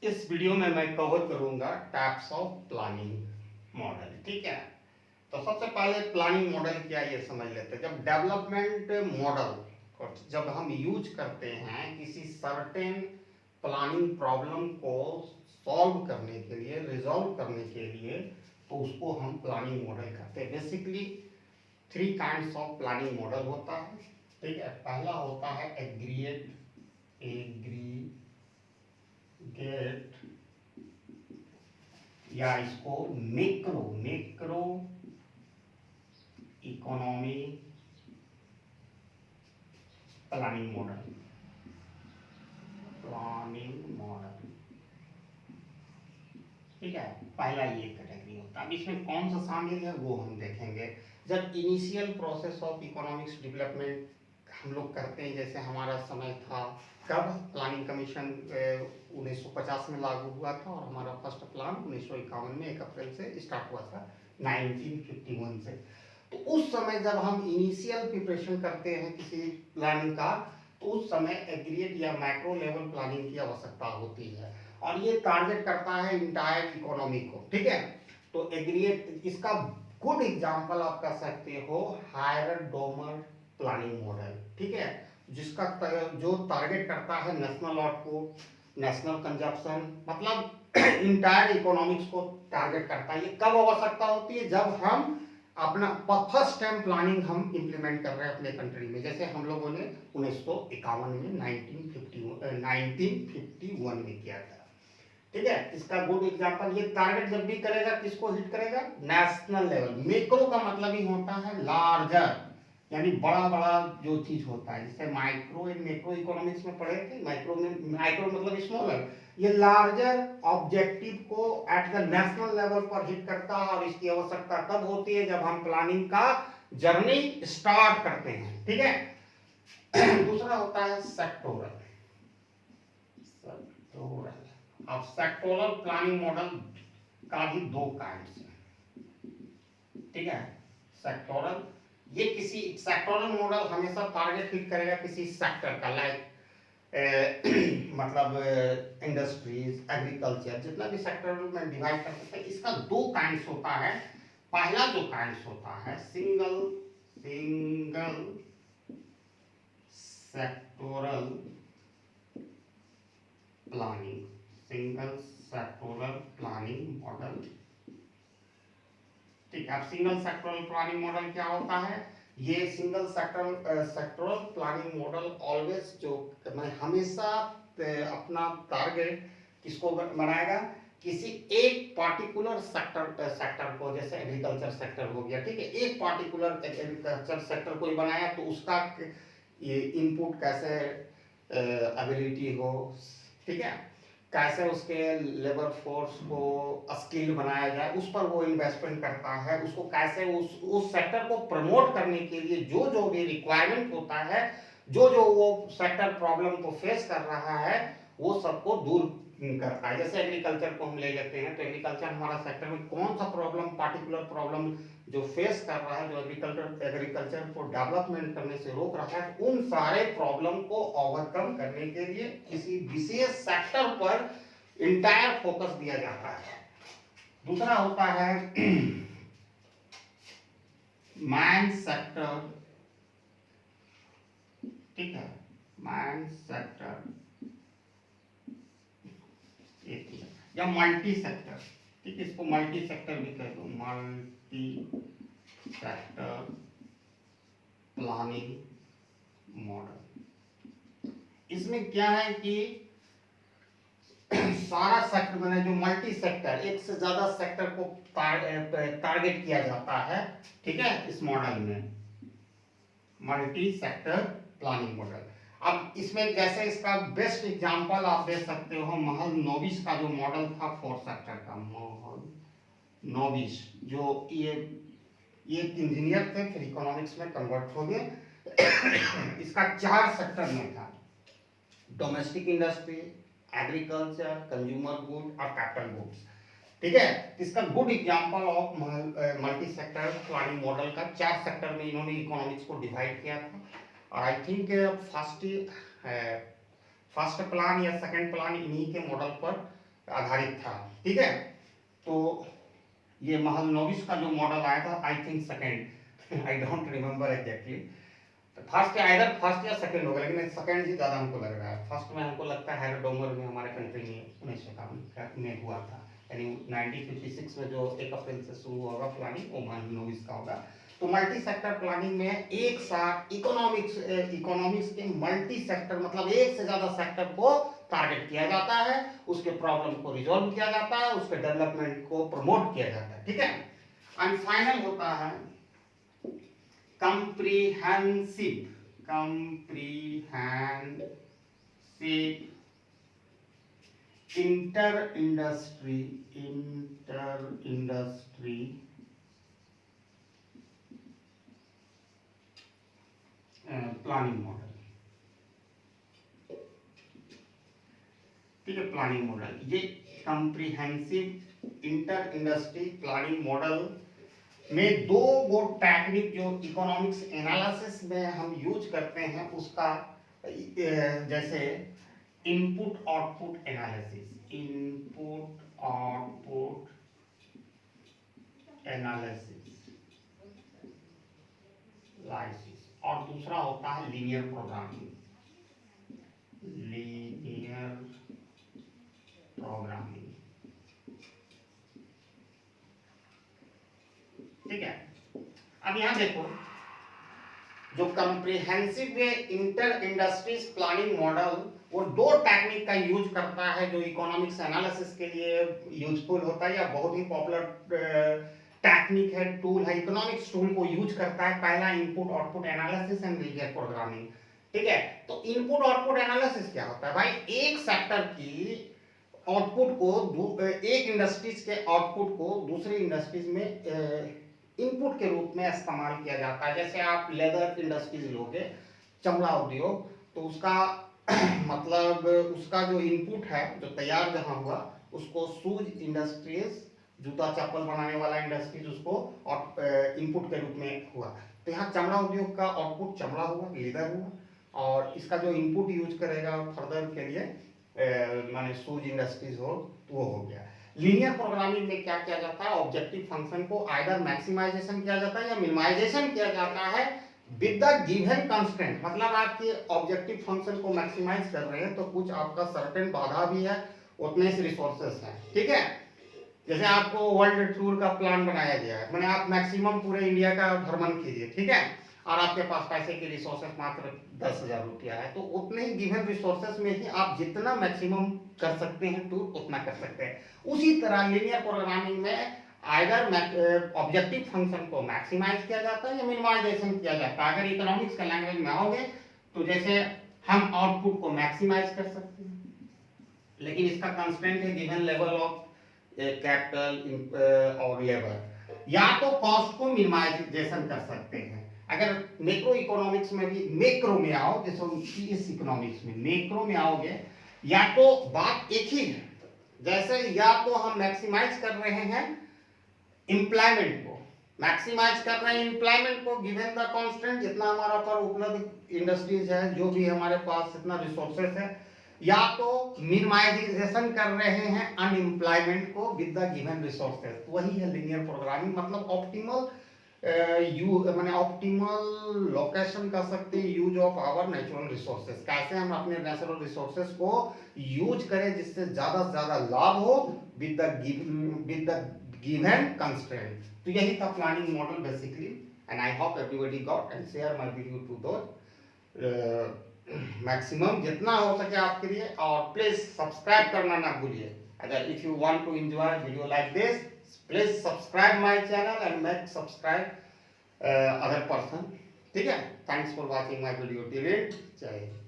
इस वीडियो में मैं कवर करूंगा टाइप्स ऑफ प्लानिंग मॉडल। ठीक है, तो सबसे पहले प्लानिंग मॉडल क्या ये समझ लेते हैं। जब डेवलपमेंट मॉडल को जब हम यूज करते हैं किसी सर्टेन प्लानिंग प्रॉब्लम को सॉल्व करने के लिए, रिजॉल्व करने के लिए, तो उसको हम प्लानिंग मॉडल कहते हैं। Basically three kinds of planning model होता है। ठीक है, पहला होता है एग्रीगेट या इसको मैक्रो इकोनॉमी प्लानिंग मॉडल। ठीक है, पहला ये कैटेगरी होता है। अब इसमें कौन सा शामिल है वो हम देखेंगे। जब initial process of economics development हम लोग करते हैं, जैसे हमारा समय था कब प्लानिंग कमीशन 1950 में लागू हुआ था और हमारा फर्स्ट प्लान 1951 में 1 अप्रैल से स्टार्ट हुआ था 1951 से। तो उस समय जब हम इनिशियल प्रिपरेशन करते हैं किसी प्लानिंग का, तो उस समय एग्रीगेट या मैक्रो लेवल प्लानिंग की आवश्यकता होती है और ये टारगेट करता है इंटायर इकोनॉमी को। ठीक है, तो एग्रीगेट इसका गुड एग्जांपल आप कह सकते हो हायर डोमर प्लानिंग मॉडल। ठीक है, जिसका जो टारगेट करता है नेशनल आउटपुट, नेशनल कंजप्शन, मतलब इंटायर इकोनॉमिक्स को टारगेट करता है। ये कब आवश्यकता होती है? जब हम अपना फर्स्ट टाइम प्लानिंग हम इंप्लीमेंट कर रहे हैं अपने कंट्री में, जैसे हम लोगों ने 1951 में 1951 में किया था। ठीक है, इसका गुड एग्जांपल, ये टारगेट जब भी करेगा किसको हिट करेगा? National level. मैक्रो का मतलब ही होता है लार्जर, यानी बड़ा बड़ा जो चीज होता है, जैसे माइक्रो एंड मैक्रो इकोनॉमिक्स में पढ़े थे। माइक्रो मतलब स्मॉलर, ये लार्जर ऑब्जेक्टिव को एट द नेशनल लेवल पर हिट करता है। और इसकी आवश्यकता तब होती है जब हम प्लानिंग का जर्नी स्टार्ट करते हैं। ठीक है, दूसरा होता है सेक्टोरल। अब सेक्टोरल प्लानिंग मॉडल का भी दो काइंड्स हैं। ठीक है, सेक्टोरल, ये किसी सेक्टोरल मॉडल हमेशा टारगेट हिट करेगा किसी सेक्टर का, लाइक मतलब इंडस्ट्रीज, एग्रीकल्चर, जितना भी सेक्टर में डिवाइड कर सकते हैं। इसका दो काइंड्स होता है। पहला जो काइंड्स होता है single sectoral planning, single sectoral planning model. ठीक है, अब सिंगल सेक्टोरल प्लानिंग मॉडल क्या होता है? ये single sectoral planning model always जो हमेशा अपना टारगेट किसको बनाएगा? किसी एक पार्टिकुलर सेक्टर को, जैसे एग्रीकल्चर सेक्टर हो गया। ठीक है, एक पार्टिकुलर एग्रीकल्चर सेक्टर को ही बनाया, तो उसका ये इनपुट कैसे एबिलिटी हो, ठीक है, कैसे उसके लेबर फोर्स को स्किल बनाया जाए, उस पर वो इन्वेस्टमेंट करता है। उसको कैसे उस सेक्टर को प्रमोट करने के लिए जो जो भी रिक्वायरमेंट होता है, जो जो वो सेक्टर प्रॉब्लम को फेस कर रहा है, वो सबको दूर करता है। जैसे एग्रीकल्चर को हम ले लेते हैं, तो एग्रीकल्चर हमारा सेक्टर में कौन सा प्रॉब्लम, पार्टिकुलर प्रॉब्लम जो फेस कर रहा है, जो एग्रीकल्चर को डेवलपमेंट करने से रोक रहा है, उन सारे प्रॉब्लम को ओवरकम करने के लिए किसी विशेष सेक्टर पर इंटायर फोकस दिया जाता है। दूसरा होता है मैन सेक्टर। ठीक है, मैन सेक्टर या मल्टी सेक्टर। ठीक है, इसको मल्टी सेक्टर भी कह दो, मल्टी सेक्टर प्लानिंग मॉडल। इसमें क्या है कि सारा सेक्टर मैंने जो मल्टी सेक्टर, एक से ज्यादा सेक्टर को टारगेट किया जाता है। ठीक है, इस मॉडल में मल्टी सेक्टर प्लानिंग मॉडल। अब इसमें जैसे इसका बेस्ट एग्जांपल आप दे सकते हो महल नोबिस का जो मॉडल था 4 सेक्टर का। महल नोबिस जो ये एक इंजीनियर थे, फिर इकोनॉमिक्स में कन्वर्ट हो गए। इसका 4 सेक्टर में था, domestic industry, agriculture, consumer good और कैपिटल गुड्स। ठीक है, इसका good example of multi sector planning model का 4 सेक्टर में इन्होंने इकोनॉमिक्स को डिवाइड किया था। और आई थिंक फर्स्ट प्लान या सेकंड प्लान इन्हीं के मॉडल पर आधारित था, ठीक है। तो ये महल नोविस का जो मॉडल आया था, I think second, I don't remember exactly, first या इधर फर्स्ट या सेकंड होगा, लेकिन सेकंड ही ज़्यादा हमको लग रहा है। फर्स्ट में हमको लगता है हेरोडोमर में हमारे कंट्री में 1951 में हुआ था, यानी 1956 में जो 1 अप्रैल से शुरू होगा प्लानिंग, वो महल नोविस का होगा। तो मल्टी सेक्टर प्लानिंग में एक साथ इकोनॉमिक्स के मल्टी सेक्टर मतलब एक से ज़्यादा सेक्टर को टारगेट किया जाता है, उसके प्रॉब्लम को रिजॉल्व किया जाता है, उसके डेवलपमेंट को प्रमोट किया जाता है, ठीक है। एंड फाइनल होता है comprehensive inter-industry प्लानिंग मॉडल, ठीक है। प्लानिंग मॉडल, ये comprehensive inter industry planning model में दो वो टेक्निक जो इकोनॉमिक्स एनालिसिस में हम यूज करते हैं, उसका जैसे इनपुट आउटपुट एनालिसिस, और दूसरा होता है लीनियर प्रोग्रामिंग, ठीक है। अब यहां देखो, जो comprehensive inter industries planning model वो दो टेक्निक का यूज करता है जो इकोनॉमिक्स एनालिसिस के लिए यूजफुल होता है, या बहुत ही पॉपुलर टेक्निक है, टूल है, इकोनॉमिक्स टूल को यूज करता है। पहला input output analysis and linear programming, ठीक है। तो इनपुट आउटपुट एनालिसिस क्या होता है भाई? एक सेक्टर की आउटपुट को, एक इंडस्ट्रीज के आउटपुट को दूसरी इंडस्ट्रीज में इनपुट के रूप में इस्तेमाल किया जाता है। जैसे आप लेदर इंडस्ट्रीज लोगे, चमड़ा उद्योग, तो उसका मतलब उसका जो इनपुट है, जो तैयार जहां हुआ, उसको शूज इंडस्ट्रीज, जूता चप्पल बनाने वाला इंडस्ट्रीज उसको इनपुट के रूप में हुआ। तो यहाँ चमड़ा उद्योग का आउटपुट चमड़ा हुआ, लेदर हुआ, और इसका जो इनपुट यूज करेगा फर्दर के लिए माने शूज इंडस्ट्रीज हो, तो वो हो गया। लीनियर प्रोग्रामिंग में क्या किया जाता है? ऑब्जेक्टिव फंक्शन को आइदर मैक्सिमाइजेशन किया जाता है या मिनिमाइजेशन किया जाता है विद द गिवन कंस्ट्रेंट। मतलब आपके ऑब्जेक्टिव फंक्शन को मैक्सिमाइज कर रहे हैं तो कुछ आपका सर्टेन बाधा भी है, उतने से रिसोर्सेस हैं, ठीक है। जैसे आपको वर्ल्ड टूर का प्लान बनाया गया है, मैंने आप मैक्सिमम पूरे इंडिया का भ्रमण कीजिए, ठीक है, और आपके पास पैसे के रिसोर्सेस मात्र 10,000 रुपया है, तो उतने ही गिवन रिसोर्सेस में ही आप जितना मैक्सिमम कर सकते हैं टूर, उतना कर सकते हैं। उसी तरह लीनियर प्रोग्रामिंग में आइदर ऑब्जेक्टिव फंक्शन को मैक्सिमाइज किया जाता है या मिनिमाइजेशन किया जाता है। अगर इकोनॉमिक्स का लैंग्वेज में आओगे तो जैसे हम आउटपुट को मैक्सिमाइज कर सकते हैं, लेकिन इसका कंस्ट्रेंट है गिवन लेवल ऑफ कैपिटल और लेबर, या तो कॉस्ट को मिनिमाइजेशन कर सकते हैं। अगर मैक्रो इकोनॉमिक्स में भी मैक्रो में आओ, जैसे इस इकोनॉमिक्स में मैक्रो में आओगे, या तो बात एक ही है, जैसे या तो हम मैक्सिमाइज कर रहे हैं एम्प्लॉयमेंट को, मैक्सिमाइज कर रहे हैं एम्प्लॉयमेंट को गिवन द कांस्टेंट, जितना हमारा पर उपलब्ध इंडस्ट्रीज है, जो भी हमारे पास जितना रिसोर्सेस है, या तो मिनिमाइजेशन कर रहे हैं अनएम्प्लॉयमेंट को विद द गिवन रिसोर्सेस। वही है लीनियर प्रोग्रामिंग, मतलब ऑप्टिमल माने ऑप्टिमल लोकेशन कर सकते हैं use of our natural resources. कैसे हम अपने नेचुरल रिसोर्सेस को यूज करें जिससे ज्यादा से ज्यादा लाभ हो विद द गिवन कंस्ट्रेंट। तो यही था planning model basically, and I hope everybody got and share my video to दो मैक्सिमम जितना हो सके आपके लिए, और प्लीज सब्सक्राइब करना ना भूलिए। अगर if you want to enjoy video like this, please subscribe my channel and make subscribe other person, ठीक है। Thanks for watching my video till end, जय हिंद।